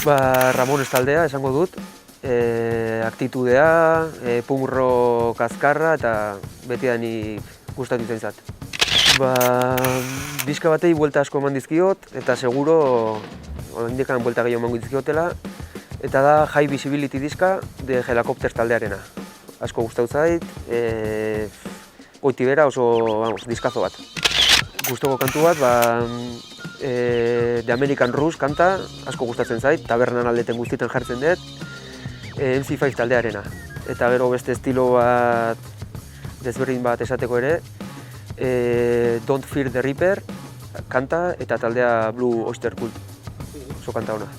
Ramones taldea esango dut, aktitudea, punk rock azkarra eta beti da nik gustatu izan zat. Diska batei buelta asko eman dizkiot eta seguro indikan buelta gehiago emango dizkiotela, eta da High Visibility diska de Helicopters taldearena. Asko gustatu zait, goiti bera oso diskazo bat. Gustoko kantu bat, The American Rush kanta, asko gustatzen zait, tabernan aldeten guztietan jartzen dut, MC5 taldearena. Eta gero beste estilo bat, desberdin bat esateko ere, Don't Fear the Reaper kanta eta taldea Blue Oyster Cult, oso kanta ona.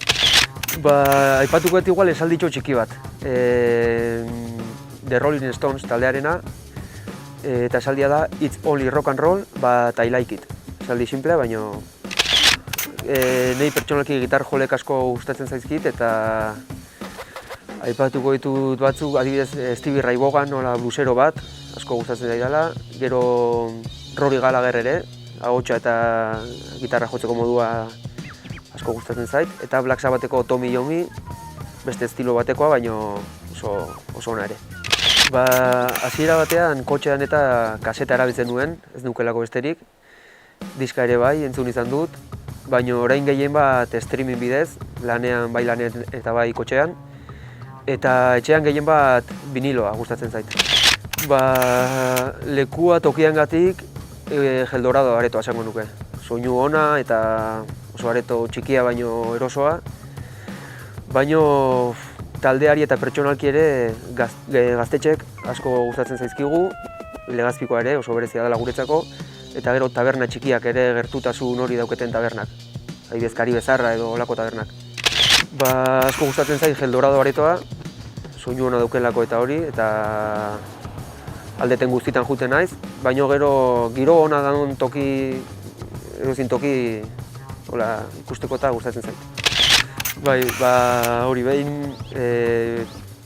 Aipatuko dut igual esalditxo txiki bat, The Rolling Stones taldearena, eta esaldia da It's only rock and roll, but I like it. Esaldi simplea, baina nahi pertsonalki gitar jolek asko gustatzen zaizkit, eta aipatuko ditut batzuk, adibidez Stevie Ray Vaughan, nola bluesero bat, asko gustatzen zaidala. Gero Rory Gallagher ere, ahotsa eta gitarra jotzeko modua asko gustatzen zait. Eta Black Sabbatheko Tommy Yomi, beste estilo batekoa, baina oso ona ere. Hasiera batean kotxean eta kaseta erabiltzen nuen, ez nukelako besterik. Diska ere bai, entzun izan dut, baina orain gehien bat streaming bidez, bai lanean eta bai kotxean. Eta etxean gehien bat viniloa gustatzen zait. Lekua tokiangatik Eldorado aretoa esango nuke. Soinu ona eta oso areto txikia baino erosoa. Baino taldeari eta pertsonalki ere gaztetxek asko gustatzen zaizkigu, Legazpikoa ere oso berezia dela guretzako, eta gero taberna txikiak ere gertutasun hori dauketen tabernak, adibidez Karibezarra edo olako tabernak. Asko gustatzen zait Eldorado aretoa, soinu ona daukelako eta hori, eta aldeten guztietan juten naiz, baino gero giro ona daun toki, edozin toki ikusteko eta gustatzen zait. Hori behin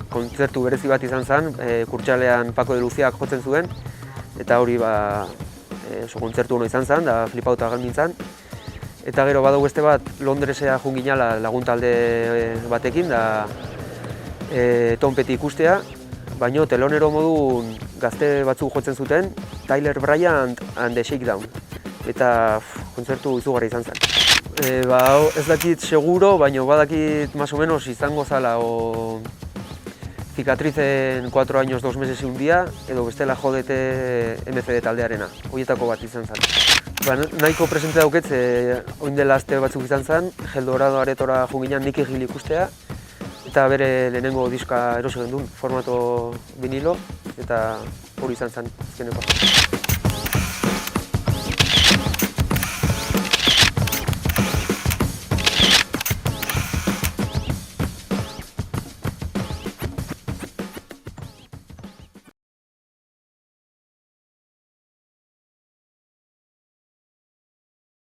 kontzertu berezi bat izan zen, Kurtxalean Paco de Luziak jotzen zuen, eta hori oso kontzertu ona izan zen, da flipauta egon nintzen. Eta gero badau beste bat, Londresea joan ginala lagun talde batekin, da Tom Petty ikustea, baino telonero modun gazte batzuk jotzen zuten, Tyler Bryant and the Shakedown, eta kontzertu izugarri izan zen. Ez dakit seguro, baina badakit más o menos izango zala Cicatricen 4 años, 2 meses y un día, edo bestela jodete MCD taldearena, horietako bat izan zen. Nahiko presente dauketz, oin dela aste batzuk izan zen, Eldorado aretora junginan Nicky Hill ikustea, eta bere lehenengo diska erosi gendun, formato vinilo, eta hori izan zen azkenekoa.